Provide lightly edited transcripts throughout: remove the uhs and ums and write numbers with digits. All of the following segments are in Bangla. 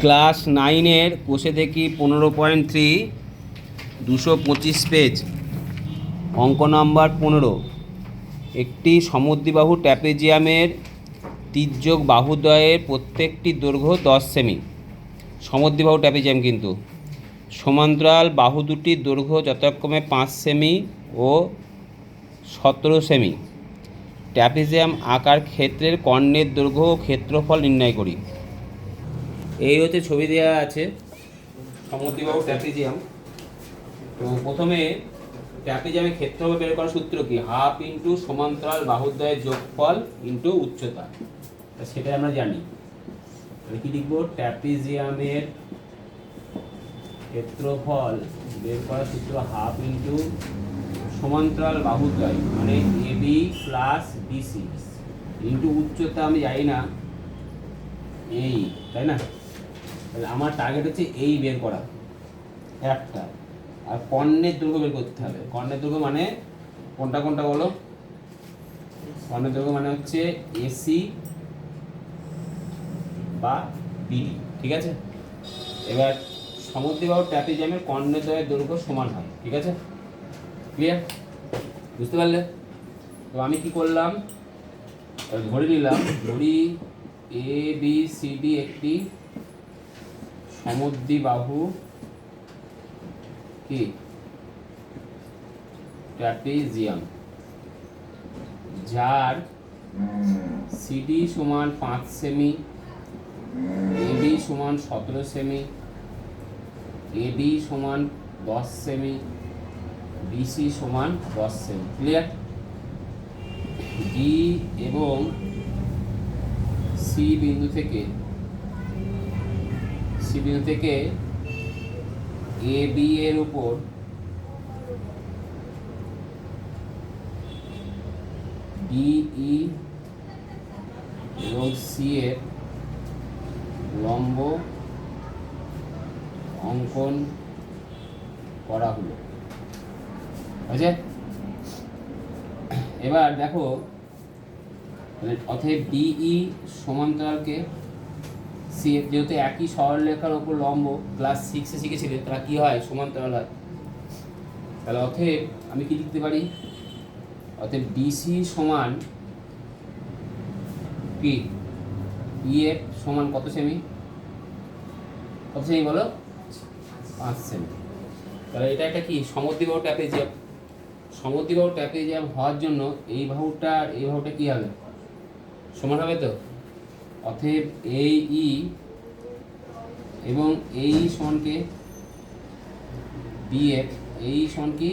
ক্লাস 9-এর কোষে দেখি 15.3 225 পেজ অঙ্ক নাম্বার 15। একটি সমদ্বিবাহু ট্র্যাপিজিয়ামের তির্যক বাহুদ্বয়ের প্রত্যেকটি দৈর্ঘ্য 10 সেমি। সমদ্বিবাহু ট্র্যাপিজিয়াম কিন্তু সমান্তরাল বাহু দুটির দৈর্ঘ্য যথাক্রমে 5 সেমি ও 17 সেমি। ট্র্যাপিজিয়াম আকার ক্ষেত্রের কর্ণের দৈর্ঘ্য ও ক্ষেত্রফল নির্ণয় করি। এই হচ্ছে ছবি দেওয়া আছে সমদ্বিবাহু ট্র্যাপিজিয়াম। তো প্রথমে ট্র্যাপিজিয়ামের ক্ষেত্রফল বের করার সূত্র কি? হাফ ইন্টু সমান্তরাল বাহুদ্বয়ের যোগফল ইন্টু উচ্চতা। সেটাই আমরা জানি। তাহলে কি লিখবো? ট্র্যাপিজিয়ামের ক্ষেত্রফল বের করার সূত্র হাফ ইন্টু সমান্তরাল বাহুদ্বয় মানে এবি প্লাস বিসি ইন্টু উচ্চতা আমি জানি না এই, তাই না? তাহলে আমার টার্গেট হচ্ছে এই বের করা একটা, আর কর্ণের দৈর্ঘ্য বের করতে হবে। কর্ণের দৈর্ঘ্য মানে কোনটা কোনটা বলো? কর্ণের দৈর্ঘ্য মানে হচ্ছে এসি বা বিডি, ঠিক আছে? এবার সমদ্বিবাহু ট্র্যাপিজিয়ামের কর্ণের দ্বয়ের দৈর্ঘ্য সমান হয়, ঠিক আছে? ক্লিয়ার? বুঝতে পারলে? তো আমি কি করলাম, ধরে নিলাম, ধরি এ বি সি ডি একটি সমদ্বিবাহু কি ট্র্যাপিজিয়াম, যার সিডি সমান 5 সেমি, এবি সমান 17 সেমি, এডি সমান 10 সেমি, বিসি সমান 10 সেমি। ক্লিয়ার? ডি এবং সি বিন্দু থেকে এ বি এর উপর ডিই এবং সি এর লম্ব অঙ্কন করা হলো। বুঝে? এবার দেখো, অতএব ডিই সমান্তরালকে সি, যেহেতু একই সরলরেখার উপর লম্ব, ক্লাস 6-এ শিখেছিলে তারা কি হয়, সমান্তরাল হয়। তাহলে অতএব আমি কি লিখতে পারি? অতএব ডিসি সমান কি ইএফ সমান কত সেমি? কত সেমি বলো? 5 সেমি। তাহলে এটা একটা কি সমদ্বিবাহু ট্র্যাপিজিয়াম। সমদ্বিবাহু ট্র্যাপিজিয়াম হওয়ার জন্য এই বাহুটা আর এই বাহুটা কি হবে? সমান হবে তো? অতএব এই ই এবং এই সমানকে বিএফ, এই সমান কি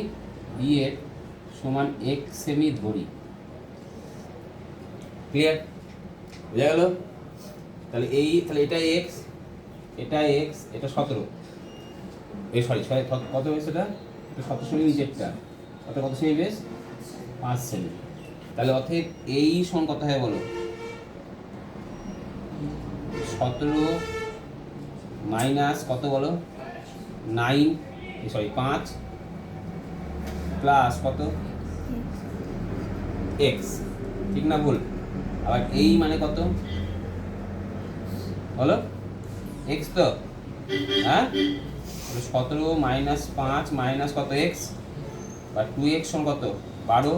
বিএফ সমান 1 সেমি ধরি। ক্লিয়ার? বুঝা গেল? তাহলে এই, তাহলে এটা এক্স, এটা এক্স, এটা 17, এই সরি কত বেশ? এটা 17 সেমি নিচেরটা, অর্থাৎ কত সেমি বেশ? 5 সেমি। তাহলে অতএব এই সমান কত হয় বলো? 17 মাইনাস কত বলো? 9, সরি 5 প্লাস কত? এক্স, ঠিক না ভুল? আবার এই মানে কত বলো? এক্স তো, হ্যাঁ? 17 মাইনাস 5 মাইনাস কত? এক্স, বা 2x সমান কত? 12,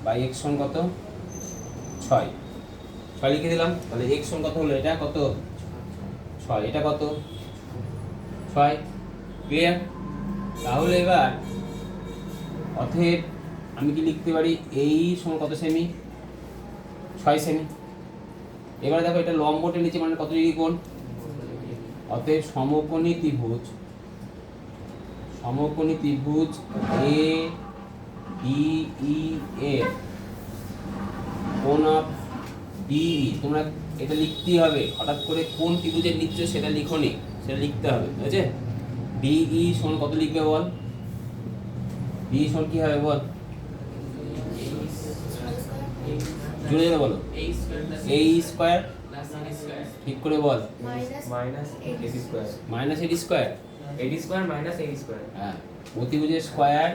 বা x সমান কত? 6 লিখে দিলাম। তাহলে x সমান কত হলো? এটা কত? 6, এটা কত? 6। ক্লিয়ার? তাহলে এবার অতএব আমি কি লিখতে পারি? এই সমান কত সেমি? 6 সেমি। এবার দেখো, এটা লম্বটা নিচে মানে কত ডিগ্রি কোণ? অতএব সমকোণী ত্রিভুজ এ ডি ই এর কোণ অফ ডিই, তোমরা এটা লিখতেই হবে। হঠাৎ করে কোন ত্রিভুজের নিচ্ছ সেটা লিখোনি, সেটা লিখতে হবে, বুঝেছে? ডিই সমান কত লিখবে বল? ডিই সমান কি হবে বল? জুড়ে যাবে বলো? এ স্কয়ার, ঠিক করে বল। মাইনাস এডি স্কয়ার, হ্যাঁ, অতিভুজের স্কয়ার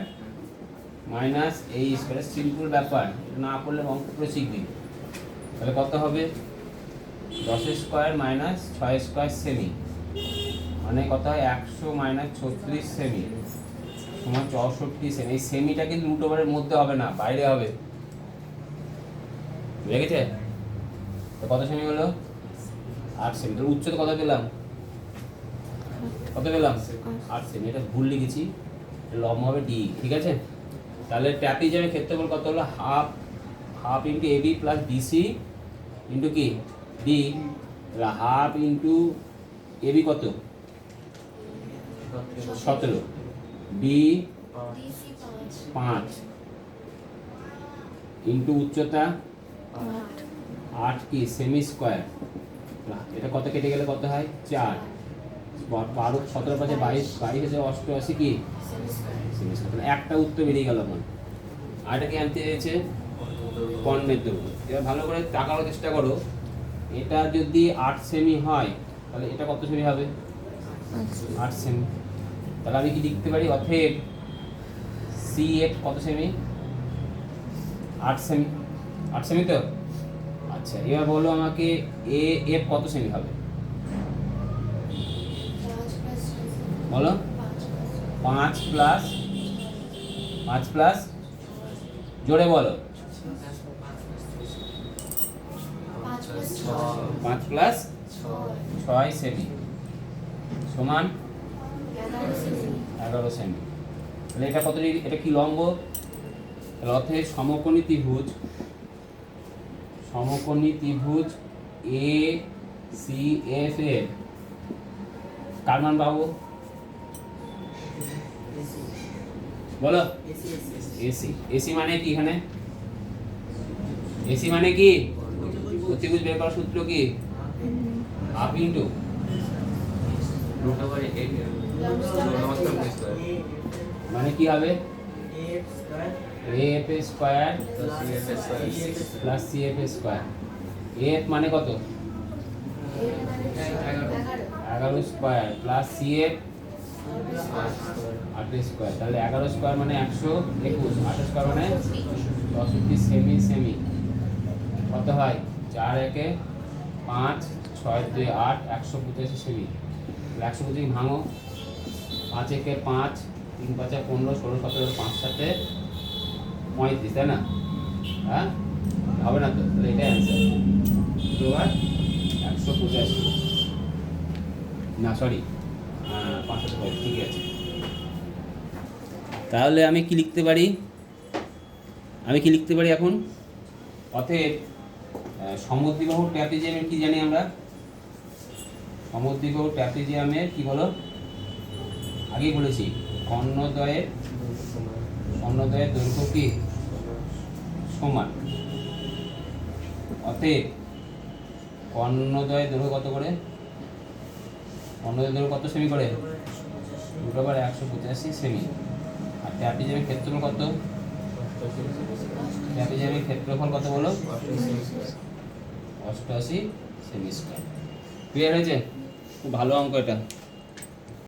মাইনাস এ স্কয়ার। সিম্পল ব্যাপার, না করলে অঙ্ক করে শিখবি। তাহলে কত হবে? 10 স্কয়ার মাইনাস 6 স্কয়ার সেমি মানে কত হয় 100 মাইনাস 36 সেমি সমান 64 সেমি। এই সেমিটা কিন্তু রুট ওভারের মধ্যে হবে না, বাইরে হবে, বুঝে গেছে? তো কত সেমি হলো? 8 সেমি। তো উচ্চতা কত পেলাম? কত পেলাম? 8 সেমি। এটা ভুল লিখেছি, লম্ব হবে ডি, ঠিক আছে? তাহলে ট্র্যাপিজয়েডের ক্ষেত্রফল কত হলো? Half into AB plus DC into কি ডি, হাফ ইন্টু এবি কত? 17, ডি 5 ইন্টু উচ্চতা 8 কি সেমি স্কোয়ার, এটা কত কেটে গেলে কত হয়? 4, 12 17 5 22, 22 88 কি সেমি স্কোয়ার। একটা উত্তর বেরিয়ে গেল আমার। আর এটা কি আনতে চেয়েছে? কর্ণের দৈর্ঘ্য। এবার ভালো করে তাকানোর চেষ্টা করো, এটা যদি 8 সেমি হয় তাহলে এটা কত সেমি হবে? 8 সেমি। তাহলে আমি কি লিখতে পারি? অতএব সি এফ কত সেমি? 8 সেমি। 8 সেমি তো? আচ্ছা, এবার বলো আমাকে এ এফ কত সেমি হবে? বলো। 5 প্লাস জোরে বলো। 5 প্লাস 6 সেমি সমান 11 সেমি। তাহলে এটা কত ডিগ্রি? এটা কি লম্ব? তাহলে অতএব সমকোণী ত্রিভুজ এ সি এফ এর কার মান পাবো? বলো। এসি। এসি মানে কি? এখানে এসি মানে কি? ত্রিভুজ বের করার সূত্র কি? হাফ ইন্টু মানে কি হবে? F square plus C F square. F মানে কত? 11 square plus C F 8 square. তাহলে 11 স্কয়ার মানে 121, 8 স্কয়ার মানে 64 সেমি কত হয়? 4 1 5 6 2 8 185 সেমি। 125 ভাঙো, 5 1 5 3 5 15 16 17 5 7 35, তাই না? হ্যাঁ, হবে না তো? তাহলে এটাই অ্যান্সার। এবার 185 না, সরি 505, ঠিক আছে। তাহলে আমি কি লিখতে পারি? এখন? অতএব সমদ্বিবাহু ট্র্যাপিজিয়ামের কি জানি আমরা? সমদ্বিবাহু ট্র্যাপিজিয়ামের কি বলো? আগেই বলেছি, কর্ণদ্বয়ের দৈর্ঘ্য কি সমান। অতএব কর্ণদ্বয়ের দৈর্ঘ্য কত করে? কর্ণদ্বয়ের দৈর্ঘ্য কত সেমি করে? √ 185 সেমি। আর ট্র্যাপিজিয়ামের ক্ষেত্রফল কত? ট্র্যাপিজিয়ামের ক্ষেত্রফল কত বলো? 88 সেমি স্কয়ার। ক্লিয়ার হয়েছে? খুব ভালো অঙ্ক এটা।